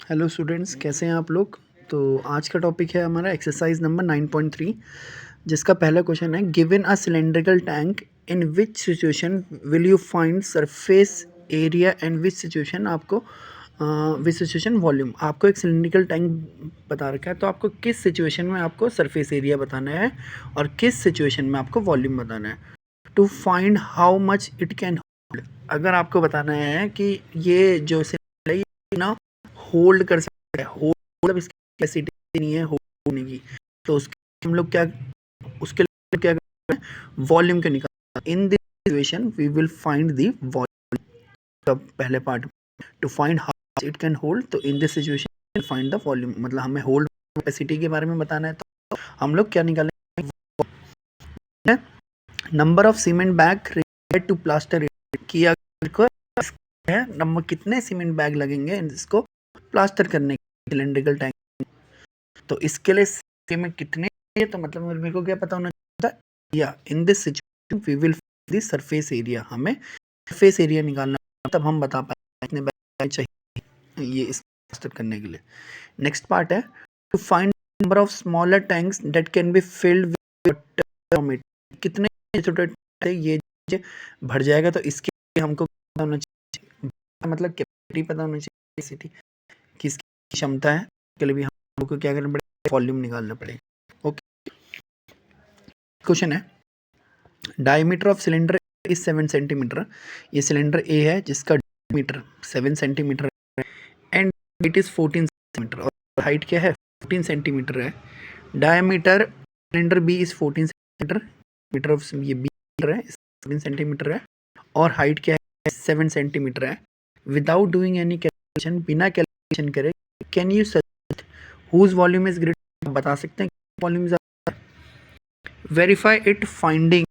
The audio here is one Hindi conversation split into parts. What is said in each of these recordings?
हेलो स्टूडेंट्स, कैसे हैं आप लोग। तो आज का टॉपिक है हमारा एक्सरसाइज नंबर 9.3, जिसका पहला क्वेश्चन है given a cylindrical tank in which situation will you find surface area and which situation आपको विच सिचुएशन वॉल्यूम। आपको एक सिलेंड्रिकल टैंक बता रखा है, तो आपको किस सिचुएशन में आपको सरफेस एरिया बताना है और किस सिचुएशन में आपको वॉल्यूम बताना है। To find how much it can hold, अगर आपको बताना है कि ये जो सिलेंडर है ना होल्ड कर सकता है, होल्ड मतलब इसकी कैपेसिटी नहीं है होल्ड होने की, तो उसके हम लोग क्या उसके लिए क्या करते हैं, वॉल्यूम को निकालना। In this situation we will find the volume. तो पहले part to find how it can hold, तो in this situation find the volume, मतलब हमें होल्ड कैपेसिटी के बारे में बताना है। तो हम लोग क्या निकालेंगे, number of cement bag required to plaster किया है, नंबर कितने सीमेंट बैग लगेंगे इसको प्लास्टर करने के सिलेंड्रिकल टैंक। तो इसके लिए में कितने, तो मतलब मेरे को क्या पता होना चाहिए, या in this situation we will find the surface area, हमें सरफेस एरिया निकालना, तब हम बता पाएंगे कितने बैग चाहिए ये इस प्लास्टर करने के लिए। नेक्स्ट पार्ट है to find number of smaller tanks that can be filled with water, कितने छोटे ये भर जाएगा, तो इसके लिए हमको पता होना चाहिए, मतलब कैपेसिटी पता होना चाहिए, कैपेसिटी किसकी क्षमता है, के लिए भी हमको क्या करना पड़ेगा, वॉल्यूम निकालना पड़ेगा। ओके, क्वेश्चन है diameter of cylinder is 7 centimetre. ये सिलेंडर ए है जिसका diameter 7 centimetre and it is 14 centimetre, और हाइट क्या है 14 सेंटीमीटर है। Diameter cylinder B is 14 centimetre, metre of ये बी है 14 सेंटीमीटर है, और हाइट क्या है 7 सेंटीमीटर है। विदाउट डूइंग एनी कैलकुलेशन, बिना कैलकुलेशन करे, can you suggest whose volume is greater, बता सकते हैं वॉल्यूम ज्यादा। Verify it finding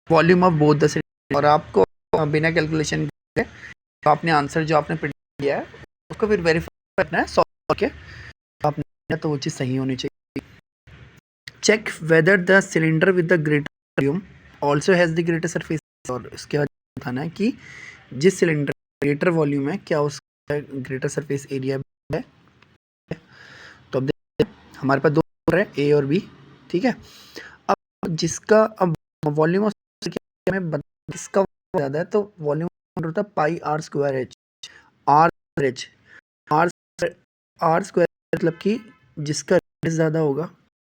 volume of both the cylinder, और आपको बिना कैलकुलेशन के तो आपने आंसर जो आपने प्रिडिक्ट किया है उसको फिर वेरीफाई करना है, सॉल्व करके आपने, तो वो चीज़ सही होनी चाहिए। Check whether the cylinder with the greater volume also has the greater surface, और इसके बाद बताना है कि जिस सिलेंडर ग्रेटर वॉल्यूम है क्या उसका ग्रेटर सरफेस एरिया है। तो अब देखिए हमारे पास दो है ए और बी, ठीक है। अब जिसका अब वॉल्यूम ऑफ में किसका ज़्यादा है, तो वॉल्यूम होता है pi R square H, R H R R square, मतलब कि जिसका रेडियस ज़्यादा होगा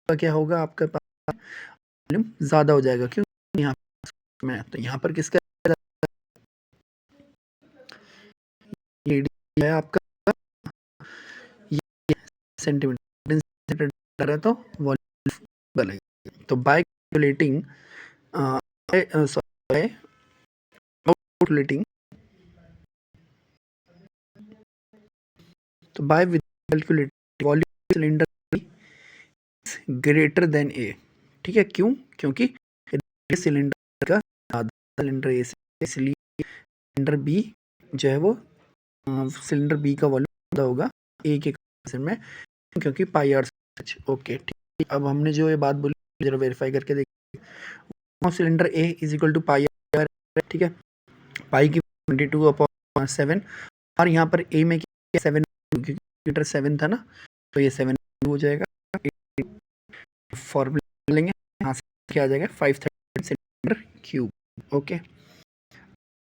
तो क्या होगा, आपके पास वॉल्यूम ज़्यादा हो जाएगा। क्यों, यहाँ में तो यहाँ पर किसका रेडियस है आपका ये सेंटीमीटर है, तो वॉल्यूम बनेगा। तो बाय कैलकुलेटिंग कैलकुलेटिंग तो by calculating volume cylinder greater than A, ठीक है। क्यों, क्योंकि सिलेंडर का सिलेंडर ए से, इसलिए सिलेंडर बी जो है वो सिलेंडर बी का वॉल्यूम ज़्यादा होगा ए के कंपैरिजन में, क्योंकि पाई आर। ओके ठीक, अब हमने जो ये बात बोली जरा वेरीफाई करके देखिए। Cylinder A is equal to pi R, ठीक है। पाई की 22/7, और यहाँ पर ए में क्या 7, क्योंकि 7 था ना, तो ये 7 हो जाएगा। फॉर्मूला लेंगे, यहाँ से क्या आ जाएगा 530 cylinder cube. Okay,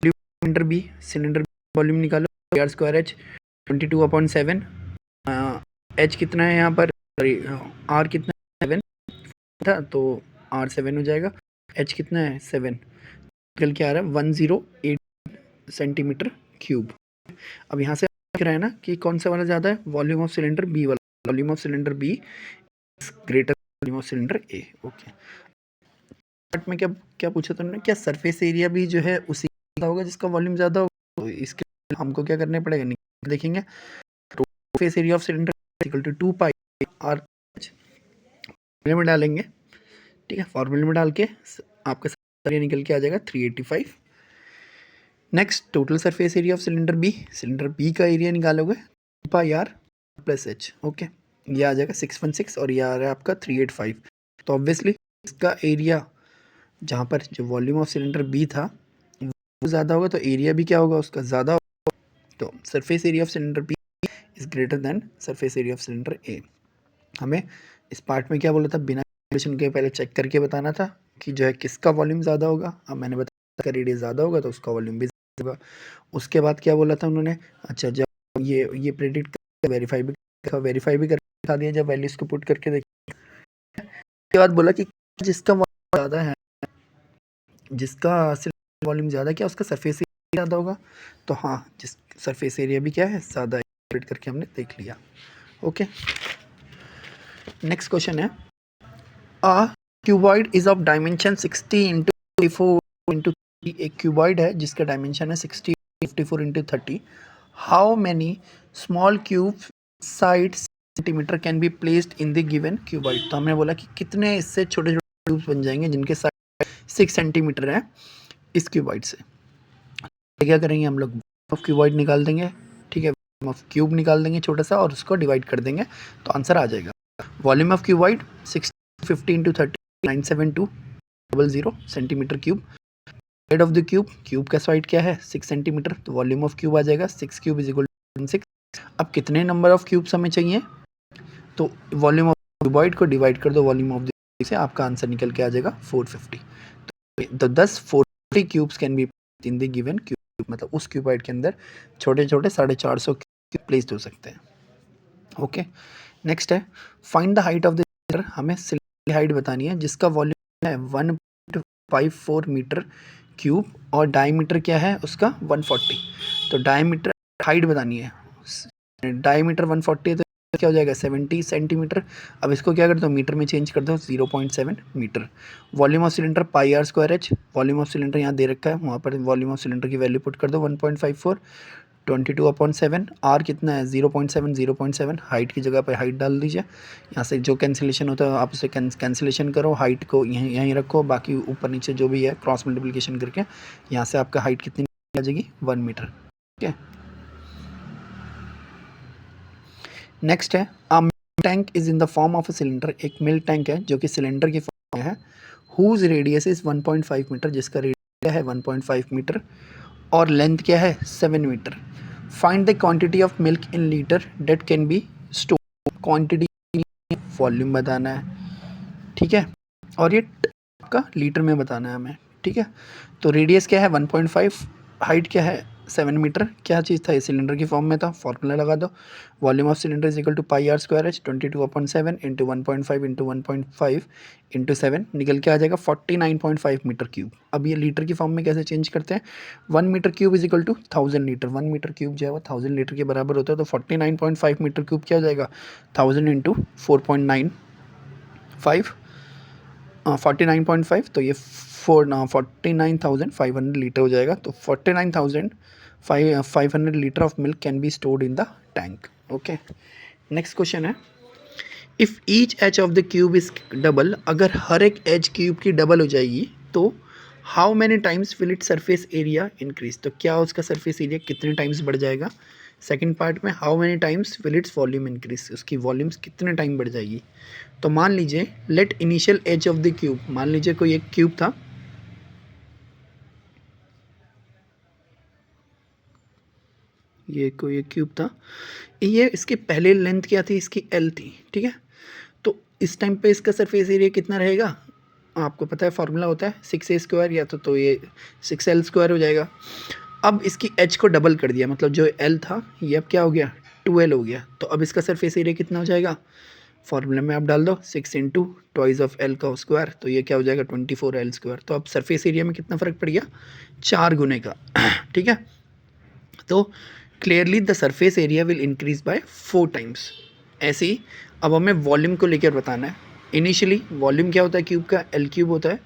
cylinder B, cylinder volume निकालो, आर स्क्वायर एच 22/7, एच कितना है यहाँ पर, आर कितना है 7 था, तो आर 7 हो जाएगा। एच कितना है 7, निकल के आ रहा है 108 सेंटीमीटर क्यूब। अब यहाँ से दिख रहा है ना कि कौन सा वाला ज़्यादा है, वॉल्यूम ऑफ सिलेंडर बी वाला, volume of cylinder be greater volume of cylinder A. Okay, part में क्या क्या पूछा तुमने, क्या सरफेस एरिया भी जो है उसी का होगा जिसका वॉल्यूम ज़्यादा होगा, तो इसके हमको क्या करने पड़ेगा, देखेंगे surface area of cylinder equal to 2 pi R फॉर्मूले में डालेंगे, ठीक है। फॉर्मूले में डाल के आपका एरिया निकल के आ जाएगा 385। Next total surface area of cylinder B का एरिया निकालोगे pi R plus H. Okay, ये आ जाएगा 616 और ये आ रहा है आपका 385। तो ऑब्वियसली इसका एरिया जहाँ पर जो वॉल्यूम ऑफ सिलेंडर बी था वो ज़्यादा होगा, तो एरिया भी क्या होगा उसका ज़्यादा होगा। तो surface area of cylinder B is greater than surface area of cylinder A. हमें इस पार्ट में क्या बोला था, बिना कैलकुलेशन के पहले चेक करके बताना था कि जो है किसका वॉल्यूम ज़्यादा होगा। अब मैंने बताया का रेडियस ज़्यादा होगा तो उसका वॉल्यूम भी ज़्यादा होगा। उसके बाद क्या बोला था उन्होंने, अच्छा जब ये प्रेडिक्ट कर वेरीफाई भी कर दिखा दिया जब वैल्यूज को पुट करके देखिए। उसके बाद बोला कि जिसका वॉल्यूम ज़्यादा है, जिसका वॉल्यूम ज़्यादा क्या उसका सरफेस एरिया ज़्यादा होगा। तो हाँ, जिस सरफेस एरिया भी क्या है ज़्यादा करके हमने देख लिया। ओके, नेक्स्ट क्वेश्चन है, a cuboid is of dimension 60 into 54 into 30। एक क्यूबॉइड है जिसका डायमेंशन है 60 54 into 30। How many small cube side centimetre can be placed in the given cuboid. तो हमने बोला कि कितने इससे छोटे छोटे क्यूब्स बन जाएंगे जिनके साइड 6 सेंटीमीटर है इस क्यूबॉइड से। क्या करेंगे हम लोग, ऑफ क्यूबॉइड निकाल देंगे, ठीक है, ऑफ क्यूब निकाल देंगे छोटा सा और उसको डिवाइड कर देंगे तो आंसर आ जाएगा। Volume of cuboid 650 into 30 97200 centimetre cube. Side of the cube का साइड क्या है 6 सेंटीमीटर, तो वॉल्यूम ऑफ क्यूब आ जाएगा 6 क्यूब इज इक्वल टू 6। अब कितने नंबर ऑफ क्यूब्स हमें चाहिए, तो वॉल्यूम ऑफ क्यूबॉइड को डिवाइड कर दो वॉल्यूम ऑफ द से, आपका आंसर निकल के आ जाएगा 450। तो 450 cubes can be in the given cube, मतलब उस क्यूबॉइड के अंदर छोटे छोटे 450 क्यूब प्लेस्ड हो सकते हैं। ओके, नेक्स्ट है, find the height of the cylinder. हमें सिलेंडर हाइट बतानी है जिसका वॉल्यूम है 1.54 मीटर क्यूब और डायमीटर क्या है उसका 140। तो डायमीटर हाइट बतानी है, डायमीटर 140 है तो क्या हो जाएगा 70 सेंटीमीटर। अब इसको क्या कर दो मीटर में चेंज कर दो 0.7 metre. Volume of cylinder pi R square H, volume of cylinder यहाँ दे रखा है, वहाँ पर वॉल्यूम ऑफ सिलेंडर की वैल्यू पुट कर दो 1.54 22/7। आर कितना है 0.7 हाइट की जगह पर हाइट डाल दीजिए। यहाँ से जो कैंसिलेशन होता है आप उसे कैंसिलेशन करो, हाइट को यहीं रखो, बाकी ऊपर नीचे जो भी है क्रॉस मल्टीप्लिकेशन करके यहाँ से आपका हाइट कितनी आ जाएगी 1 मीटर। ठीक है, नेक्स्ट है, a milk tank is in the form of a cylinder. एक मिल्क टैंक है जो कि सिलेंडर की फॉर्म में है, हुज रेडियस इज 1.5 मीटर, जिसका रेडियस है 1.5 मीटर और लेंथ क्या है 7 metre. Find the quantity of milk in litre that can be store. Quantity volume बताना है, ठीक है, और ये आपका लीटर में बताना है हमें, ठीक है। तो रेडियस क्या है 1.5, हाइट क्या है 7 मीटर, क्या चीज़ था ये सिलेंडर की फॉर्म में था, फॉर्मूला लगा दो, volume of cylinder is equal to pi R square H 22/7 into 1.5 into 1.5 into 7 निकल के आ जाएगा 49.5 मीटर क्यूब। अब ये लीटर की फॉर्म में कैसे चेंज करते हैं, 1 metre cube is equal to 1000 litre, 1 metre cube जो है वो 1000 लीटर के बराबर होता है। तो 49.5 मीटर क्यूब क्या हो जाएगा 1000 इंटू 4.95 49.5, तो ये 49,500 लीटर हो जाएगा। तो 49,500 litre of milk can be stored in the tank. Okay, next question है, if each edge of the cube is double, अगर हर एक एज क्यूब की डबल हो जाएगी तो how many times will it surface area increase. तो क्या उसका सरफेस एरिया कितने टाइम्स बढ़ जाएगा। सेकंड पार्ट में how many times will its volume increase, उसकी वॉल्यूम्स कितने टाइम बढ़ जाएगी। तो मान लीजिए let initial edge of the cube, मान लीजिए कोई एक क्यूब था, ये कोई एक क्यूब था, ये इसके पहले लेंथ क्या थी इसकी एल थी, ठीक है। तो इस टाइम पे इसका सरफेस एरिया कितना रहेगा, आपको पता है फार्मूला होता है 6a² या तो ये 6l² हो जाएगा। अब इसकी एच को डबल कर दिया, मतलब जो एल था ये अब क्या हो गया 2l हो गया। तो अब इसका सरफेस एरिया कितना हो जाएगा, फॉर्मूला में आप डाल दो 6 इंटू ट्वाइस ऑफ एल का स्क्वायर, तो ये क्या हो जाएगा 24l²। तो अब सरफेस एरिया में कितना फ़र्क पड़ गया 4 गुने का ठीक है। तो clearly the surface area will increase by 4 times. ऐसे ही अब हमें वॉल्यूम को लेकर बताना है। इनिशियली वॉल्यूम क्या होता है क्यूब का L³ होता है,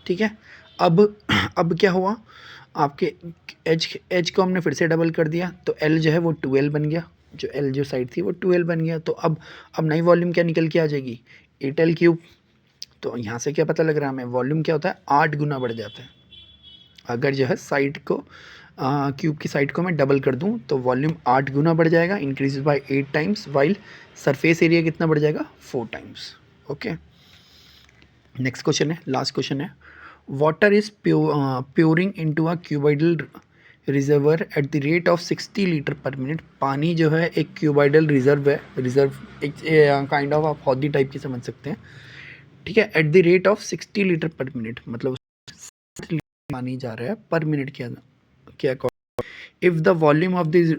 ठीक है। अब क्या हुआ, आपके एच को हमने फिर से डबल कर दिया, तो L जो है वो 2L बन गया, जो L जो साइड थी वो 2L बन गया। तो अब नई वॉल्यूम क्या निकल के आ जाएगी 8L³। तो यहाँ से क्या पता लग रहा है हमें, वॉल्यूम क्या होता है 8 गुना बढ़ जाता है। अगर जो है साइड को क्यूब की साइड को मैं डबल कर दूं तो वॉल्यूम 8 गुना बढ़ जाएगा, increase by 8 times, while surface area कितना बढ़ जाएगा 4 टाइम्स। ओके, नेक्स्ट क्वेश्चन है, लास्ट क्वेश्चन है, water is pouring into a cuboidal reservoir at the rate of 60 litre per minute. पानी जो है एक क्यूबाइडल रिजर्व है, रिजर्व एक काइंड ऑफ आप हौदी टाइप की समझ सकते हैं, ठीक है। At the rate of 60 litre per minute, मतलब 60 लीटर पानी जा रहा है पर मिनट के according. If the volume of the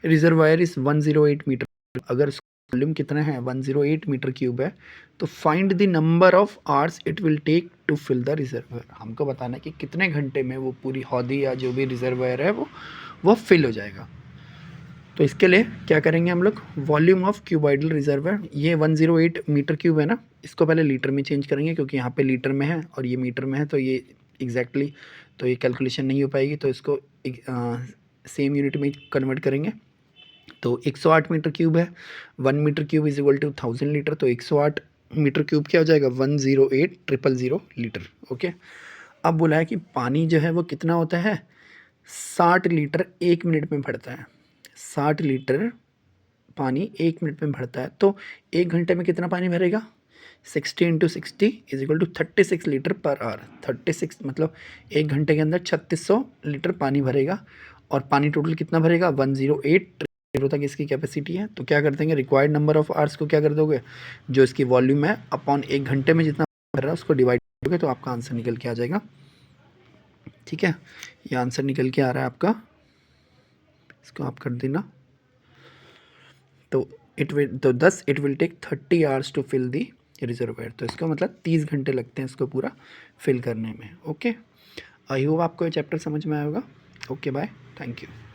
reservoir is 108 metre, अगर वॉल्यूम कितना है 108 मीटर क्यूब है, तो find the number of hours it will take to fill the reservoir. हमको बताना है कि कितने घंटे में वो पूरी हौदी या जो भी रिजर्वायर है वो फिल हो जाएगा। तो इसके लिए क्या करेंगे हम लोग, वॉल्यूम ऑफ क्यूबाइडल रिजर्वायर, ये 108 मीटर क्यूब है ना, इसको पहले लीटर में चेंज करेंगे क्योंकि यहाँ पे लीटर में है और ये मीटर में है, तो ये एग्जैक्टली तो ये कैलकुलेशन नहीं हो पाएगी, तो इसको सेम यूनिट में कन्वर्ट करेंगे। तो 108 मीटर क्यूब है, 1 metre cube is equal to 1000 litre, तो 108 मीटर क्यूब क्या हो जाएगा 108,000 लीटर। ओके, अब बोला है कि पानी जो है वो कितना होता है 60 लीटर 1 मिनट में भरता है। 60 लीटर पानी 1 मिनट में भरता है, तो 1 घंटे में कितना पानी भरेगा 60 into 60 is equal to 36 litre per hour. 36 मतलब 1 घंटे के अंदर 3600 लीटर पानी भरेगा, और पानी टोटल कितना भरेगा 108 तक इसकी कैपेसिटी है। तो क्या कर देंगे, रिक्वायर्ड नंबर ऑफ आवर्स को क्या कर दोगे, जो इसकी वॉल्यूम है अपॉन 1 घंटे में जितना भर रहा है उसको डिवाइड करोगे, तो आपका आंसर निकल के आ जाएगा। ठीक है, ये आंसर निकल के आ रहा है आपका, इसको आप कर देना। तो it will take 30 hours to fill the reservoir, तो इसका मतलब 30 घंटे लगते हैं इसको पूरा फिल करने में। ओके, आई होप आपको ये चैप्टर समझ में आएगा। Okay bye, thank you.